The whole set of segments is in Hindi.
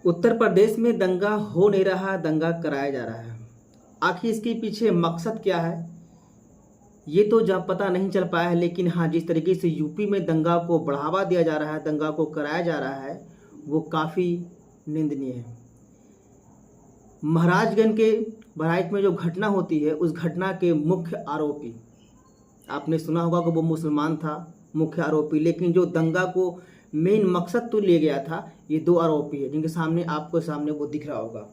उत्तर प्रदेश में दंगा हो नहीं रहा, दंगा कराया जा रहा है। आखिर इसके पीछे मकसद क्या है ये तो जब पता नहीं चल पाया है, लेकिन हाँ, जिस तरीके से यूपी में दंगा को बढ़ावा दिया जा रहा है, दंगा को कराया जा रहा है, वो काफ़ी निंदनीय है। महाराजगंज के बहराइच में जो घटना होती है, उस घटना के मुख्य आरोपी, आपने सुना होगा कि वो मुसलमान था मुख्य आरोपी, लेकिन जो दंगा को मेन मकसद तो ले गया था, ये दो आरोपी है जिनके सामने आपको सामने वो दिख रहा होगा।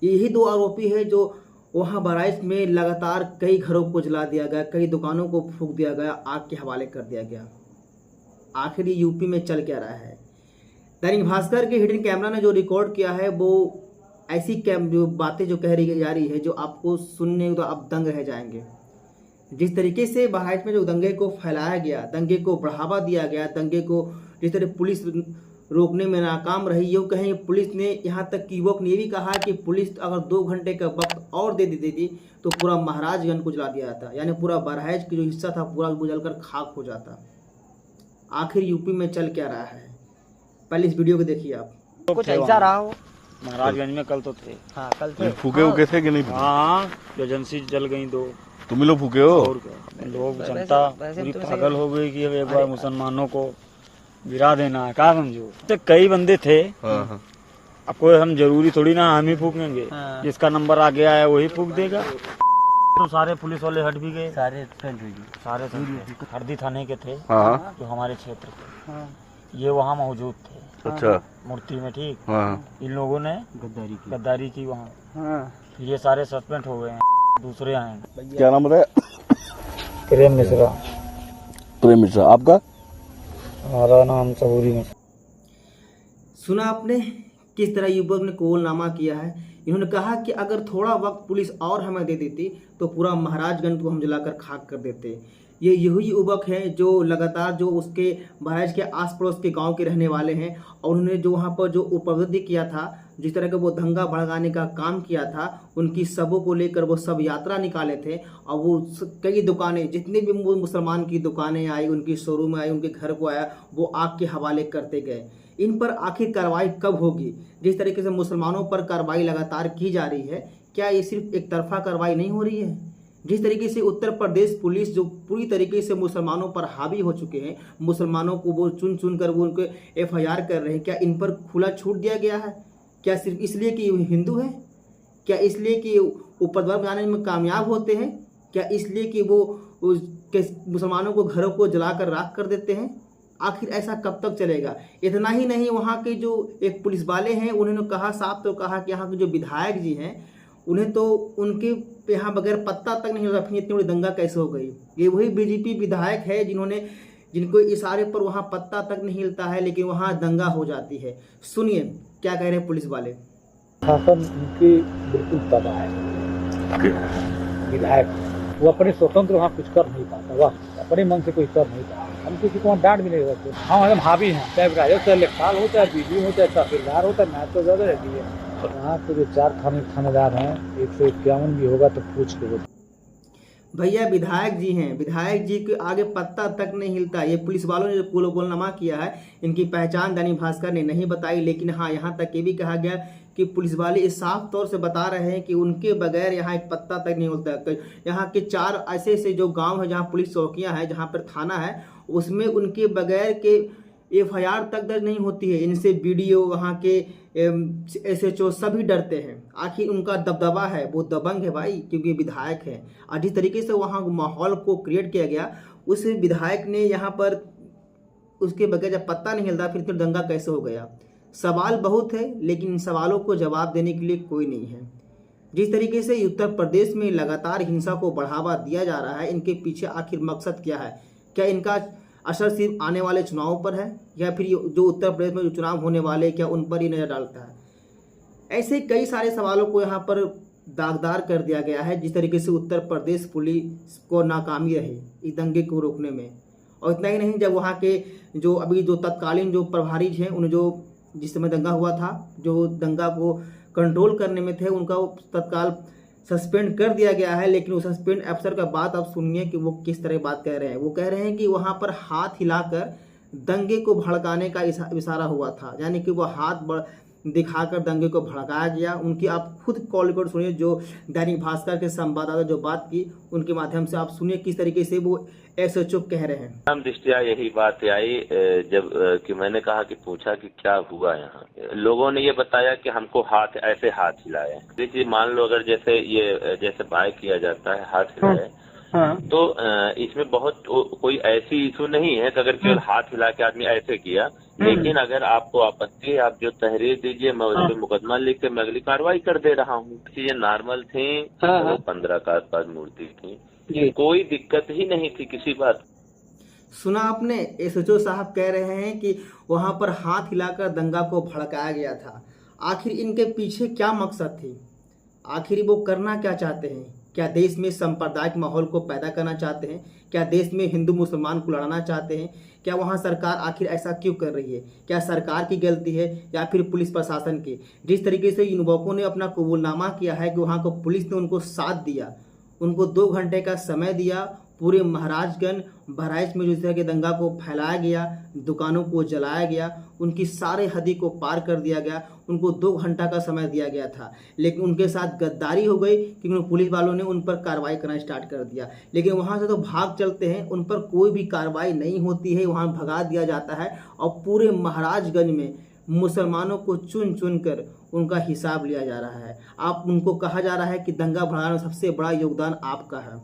यही दो आरोपी है जो वहाँ बहराइच में लगातार कई घरों को जला दिया गया, कई दुकानों को फूंक दिया गया, आग के हवाले कर दिया गया। आखिर ये यूपी में चल क्या रहा है? दैनिक भास्कर के हिडन कैमरा ने जो रिकॉर्ड किया है, वो ऐसी जो बातें जो कह रही जा रही है, जो आपको सुनने तो आप दंग रह जाएंगे। जिस तरीके से बहराइच में जो दंगे को फैलाया गया, दंगे को बढ़ावा दिया गया, दंगे को जिस तरह पुलिस रोकने में नाकाम रही, यूँ कहें पुलिस ने, यहाँ तक कि युवक ने भी कहा कि पुलिस अगर 2 घंटे का वक्त और दे देती थी तो पूरा महाराजगंज को जला दिया जाता, यानी पूरा बहराइच की जो हिस्सा था पूरा जलकर खाक हो जाता। आखिर यूपी में चल क्या रहा है, पहले इस वीडियो को देखिए आप। कुछ ऐसा रहा हो महाराजगंज में कल तो थे। हाँ कल थे। फूके उके थे कि नहीं? हाँ एजेंसी जल गई 2। तुम लोग फूके हो? और क्या, लोग जनता पूरी पागल हो गई कि अब एक बार मुसलमानों को गिरा देना है, क्या समझो। तो कई बंदे थे। हाँ। अब कोई हम जरूरी थोड़ी ना हम ही फूकेंगे, जिसका नंबर आ गया है वही फूक देगा। तो सारे पुलिस वाले हट भी गए, सारे हरदी थाने के थे जो हमारे क्षेत्र के, ये वहाँ मौजूद थे। अच्छा। मूर्ति में, ठीक। हाँ। इन लोगों ने गद्दारी की वहाँ। ये सारे सस्पेंड हो गए हैं, दूसरे आए। क्या नाम बताया? प्रेम मिश्रा। प्रेम मिश्रा। आपका? हमारा नाम सबूरी मिश्रा। सुना आपने किस तरह युवक ने कोलनामा किया है। इन्होंने कहा कि अगर थोड़ा वक्त पुलिस और हमें दे देती तो पूरा महाराजगंज को हम जलाकर खाक कर देते। ये यही युवक हैं जो लगातार जो उसके बहराइच के आस पड़ोस के गांव के रहने वाले हैं, और उन्होंने जो वहाँ पर जो उपलब्धि किया था, जिस तरह का वो दंगा भड़काने का काम किया था, उनकी सबों को लेकर वो सब यात्रा निकाले थे, और वो कई दुकानें, जितनी भी मुसलमान की दुकानें आई, उनकी शोरूम आई, उनके घर को आया, वो आग के हवाले करते गए। इन पर आखिर कार्रवाई कब होगी? जिस तरीके से मुसलमानों पर कार्रवाई लगातार की जा रही है, क्या ये सिर्फ एक तरफा कार्रवाई नहीं हो रही है? जिस तरीके से उत्तर प्रदेश पुलिस जो पूरी तरीके से मुसलमानों पर हावी हो चुके हैं, मुसलमानों को वो चुन चुन कर वो उनको FIR कर रहे हैं, क्या इन पर खुला छूट दिया गया है? क्या सिर्फ इसलिए कि हिंदू हैं? क्या इसलिए कि उपद्रव बनाने में कामयाब होते हैं? क्या इसलिए कि वो मुसलमानों को घरों को जलाकर राख कर देते हैं? आखिर ऐसा कब तक चलेगा? इतना ही नहीं, वहाँ के जो एक पुलिस वाले हैं, उन्होंने कहा, साफ तो कहा कि यहाँ के जो विधायक जी हैं, उन्हें तो उनके यहाँ बगैर पत्ता तक नहीं लगा, इतनी बड़ी दंगा कैसे हो गई। ये वही BJP विधायक है जिनको इशारे पर वहाँ पत्ता तक नहीं हिलता है, लेकिन वहाँ दंगा हो जाती है। सुनिए क्या कह रहे हैं पुलिस वाले। शासन उनकी बिल्कुल तबाह है। विधायक वो अपने स्वतंत्र वहाँ कुछ कर नहीं पाता, वह अपने मन से कोई कर नहीं पाता। हम किसी को डांट भी नहीं सकते। हम हावी हैं, चाहे विधायक, चाहे लेखपाल हो, चाहे BDO हो, चाहे तहसीलदार हो, चाहे मैच ज़्यादा रहती है। यहाँ के जो 4 थानेदार हैं, 151 भी होगा तो पूछ के। भैया विधायक जी हैं, विधायक जी के आगे पत्ता तक नहीं हिलता। ये पुलिस वालों ने जो कोलनामा किया है, इनकी पहचान दैनिक भास्कर ने नहीं बताई, लेकिन हाँ, यहाँ तक ये भी कहा गया कि पुलिस वाले इस साफ तौर से बता रहे हैं कि उनके बगैर यहाँ एक पत्ता तक नहीं हिलता। यहाँ के 4 ऐसे जो गाँव हैं जहाँ पुलिस चौकियाँ हैं, जहाँ पर थाना है, उसमें उनके बगैर के FIR तक दर्ज नहीं होती है। इनसे BDO, वहाँ के SHO सभी डरते हैं। आखिर उनका दबदबा है, वो दबंग है भाई, क्योंकि विधायक है। और जिस तरीके से वहाँ माहौल को क्रिएट किया गया, उस विधायक ने यहाँ पर उसके बगैर जब पत्ता नहीं हिलता, फिर दंगा कैसे हो गया? सवाल बहुत है, लेकिन इन सवालों को जवाब देने के लिए कोई नहीं है। जिस तरीके से उत्तर प्रदेश में लगातार हिंसा को बढ़ावा दिया जा रहा है, इनके पीछे आखिर मकसद क्या है? क्या इनका असर सिर्फ आने वाले चुनावों पर है, या फिर जो उत्तर प्रदेश में जो चुनाव होने वाले, क्या उन पर ही नजर डालता है? ऐसे कई सारे सवालों को यहाँ पर दागदार कर दिया गया है। जिस तरीके से उत्तर प्रदेश पुलिस को नाकामी रही इस दंगे को रोकने में, और इतना ही नहीं, जब वहाँ के जो अभी जो तत्कालीन जो प्रभारी हैं, उन्हें जो जिस समय दंगा हुआ था, जो दंगा को कंट्रोल करने में थे, उनका तत्काल सस्पेंड कर दिया गया है। लेकिन उस सस्पेंड अफसर का बात आप सुनिए कि वो किस तरह बात कह रहे हैं। वो कह रहे हैं कि वहाँ पर हाथ हिलाकर दंगे को भड़काने का इशारा हुआ था, यानी कि वो हाथ दिखाकर दंगे को भड़काया गया। उनकी आप खुद कॉल रिकॉर्ड सुनिए, जो दैनिक भास्कर के संवाददाता जो बात की उनके माध्यम से आप सुनिए किस तरीके से वो एसएचओ कह रहे हैं। हम दृष्टिया यही बात आई जब कि मैंने कहा कि पूछा कि क्या हुआ यहाँ, लोगों ने ये बताया कि हमको ऐसे हाथ हिलाए। देखिए मान लो अगर जैसे बाय किया जाता है हाथ हिलाए, तो इसमें बहुत कोई ऐसी इशू नहीं है कि अगर केवल हाथ हिला के आदमी ऐसे किया, लेकिन अगर आपको आपत्ति, आप जो तहरीर दीजिए, मैं उस पर मुकदमा लिख के मैं अगली कार्रवाई कर दे रहा हूँ। चीजें नॉर्मल थी, 15 का आसपास मूर्ति थी, कोई दिक्कत ही नहीं थी किसी बात। सुना आपने, एसएचओ साहब कह रहे हैं कि वहां पर हाथ हिलाकर दंगा को भड़काया गया था। आखिर इनके पीछे क्या मकसद थी? आखिर वो करना क्या चाहते हैं? क्या देश में सांप्रदायिक माहौल को पैदा करना चाहते हैं? क्या देश में हिंदू मुसलमान को लड़ाना चाहते हैं? क्या वहाँ सरकार आखिर ऐसा क्यों कर रही है? क्या सरकार की गलती है या फिर पुलिस प्रशासन की? जिस तरीके से युवकों ने अपना कबूलनामा किया है कि वहाँ को पुलिस ने उनको साथ दिया, उनको 2 घंटे का समय दिया, पूरे महाराजगंज बहराइच में जिस तरह के दंगा को फैलाया गया, दुकानों को जलाया गया, उनकी सारे हदी को पार कर दिया गया, उनको 2 घंटा का समय दिया गया था, लेकिन उनके साथ गद्दारी हो गई क्योंकि पुलिस वालों ने उन पर कार्रवाई करना स्टार्ट कर दिया। लेकिन वहाँ से तो भाग चलते हैं, उन पर कोई भी कार्रवाई नहीं होती है, वहाँ भगा दिया जाता है और पूरे महाराजगंज में मुसलमानों को चुन चुन कर उनका हिसाब लिया जा रहा है। आप उनको कहा जा रहा है कि दंगा भड़काने में सबसे बड़ा योगदान आपका है।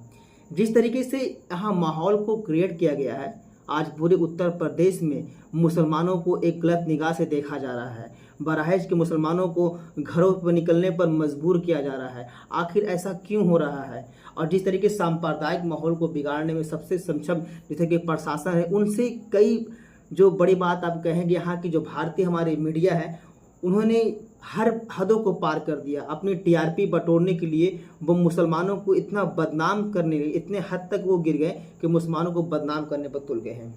जिस तरीके से यहाँ माहौल को क्रिएट किया गया है, आज पूरे उत्तर प्रदेश में मुसलमानों को एक गलत निगाह से देखा जा रहा है। बहराइच के मुसलमानों को घरों पर निकलने पर मजबूर किया जा रहा है। आखिर ऐसा क्यों हो रहा है? और जिस तरीके से सांप्रदायिक माहौल को बिगाड़ने में सबसे सक्षम जैसे कि प्रशासन है, उनसे कई जो बड़ी बात आप कहेंगे, यहाँ की जो भारतीय हमारे मीडिया है, उन्होंने हर हदों को पार कर दिया। अपनी टीआरपी बटोरने के लिए वो मुसलमानों को इतना बदनाम करने गए, इतने हद तक वो गिर गए कि मुसलमानों को बदनाम करने पर तुल गए हैं।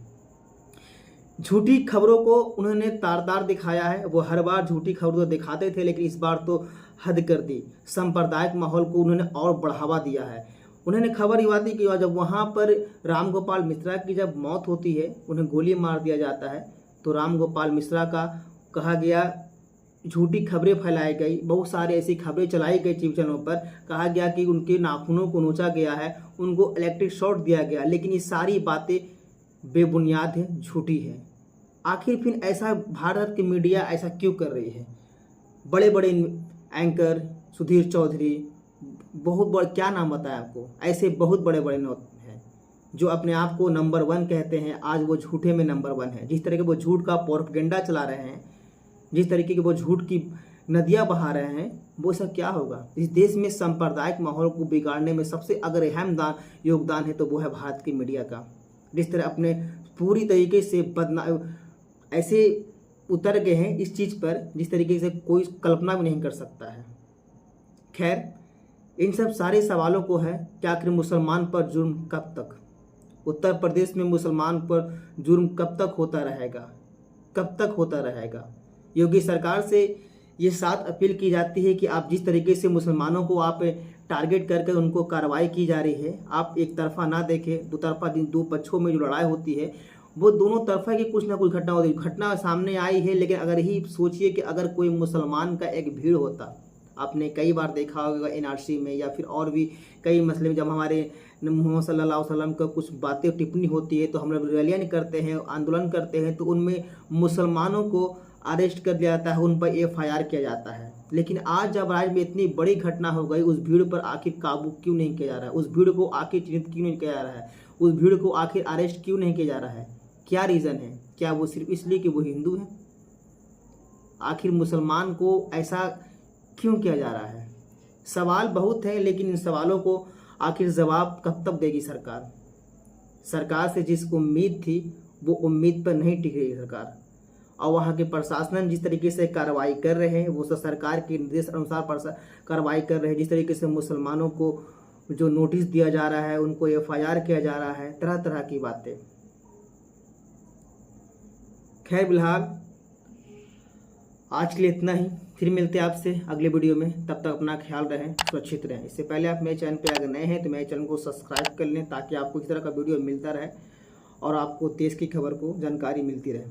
झूठी खबरों को उन्होंने तार दिखाया है। वो हर बार झूठी खबरों को दिखाते थे, लेकिन इस बार तो हद कर दी। सांप्रदायिक माहौल को उन्होंने और बढ़ावा दिया है। उन्होंने खबर ये दी कि जब वहाँ पर राम गोपाल मिश्रा की जब मौत होती है, उन्हें गोली मार दिया जाता है, तो राम गोपाल मिश्रा का कहा गया, झूठी खबरें फैलाई गई, बहुत सारी ऐसी खबरें चलाई गई टीवी चैनलों पर, कहा गया कि उनके नाखूनों को नोचा गया है, उनको इलेक्ट्रिक शॉक दिया गया। लेकिन ये सारी बातें बेबुनियाद है, झूठी है। आखिर फिर ऐसा भारत की मीडिया ऐसा क्यों कर रही है? बड़े बड़े एंकर सुधीर चौधरी, बहुत बड़े, क्या नाम बताया आपको, ऐसे बहुत बड़े बड़े हैं जो अपने आप को नंबर 1 कहते हैं, आज वो झूठे में नंबर 1 है। जिस तरह के वो झूठ का प्रोपेगेंडा चला रहे हैं, जिस तरीके की वो झूठ की नदियां बहा रहे हैं, वो सब क्या होगा? इस देश में सांप्रदायिक माहौल को बिगाड़ने में सबसे अगर अहम योगदान है तो वो है भारत की मीडिया का। जिस तरह अपने पूरी तरीके से ऐसे उतर गए हैं इस चीज़ पर, जिस तरीके से कोई कल्पना भी नहीं कर सकता है। खैर, इन सब सारे सवालों को है कि आखिर मुसलमान पर जुर्म कब तक, उत्तर प्रदेश में मुसलमान पर जुर्म कब तक होता रहेगा, कब तक होता रहेगा? योगी सरकार से ये साथ अपील की जाती है कि आप जिस तरीके से मुसलमानों को आप टारगेट करके उनको कार्रवाई की जा रही है, आप एक तरफा ना देखें। दो पक्षों में जो लड़ाई होती है वो दोनों तरफा की कुछ ना कुछ घटना होती है। घटना सामने आई है, लेकिन अगर ही सोचिए कि अगर कोई मुसलमान का एक भीड़ होता, आपने कई बार देखा होगा एनआरसी में या फिर और भी कई मसले में, जब हमारे मोहम्मद सल्लल्लाहु अलैहि वसल्लम का कुछ बातें टिप्पणी होती है तो हम लोग रैलियाँ करते हैं, आंदोलन करते हैं, तो उनमें मुसलमानों को अरेस्ट कर लिया जाता है, उन पर FIR किया जाता है। लेकिन आज जब राज्य में इतनी बड़ी घटना हो गई, उस भीड़ पर आखिर काबू क्यों नहीं किया जा रहा है? उस भीड़ को आखिर चिन्हित क्यों नहीं किया जा रहा है? उस भीड़ को आखिर अरेस्ट क्यों नहीं किया जा रहा है? क्या रीज़न है? क्या वो सिर्फ इसलिए कि वो हिंदू हैं? आखिर मुसलमान को ऐसा क्यों किया जा रहा है? सवाल बहुत हैं, लेकिन इन सवालों को आखिर जवाब कब तक देगी सरकार? सरकार से जिस उम्मीद थी वो उम्मीद पर नहीं टिक रही सरकार। और वहाँ के प्रशासन जिस तरीके से कार्रवाई कर रहे हैं, वो सब सरकार के निर्देश अनुसार कार्रवाई कर रहे हैं। जिस तरीके से मुसलमानों को जो नोटिस दिया जा रहा है, उनको FIR किया जा रहा है, तरह तरह की बातें। खैर, फिलहाल आज के लिए इतना ही। फिर मिलते हैं आपसे अगले वीडियो में। तब तक अपना ख्याल रहें, सुरक्षित रहें। इससे पहले आप मेरे चैनल पर अगर नए हैं तो मेरे चैनल को सब्सक्राइब कर लें, ताकि आपको इस तरह का वीडियो मिलता रहे और आपको देश की खबर को जानकारी मिलती रहे।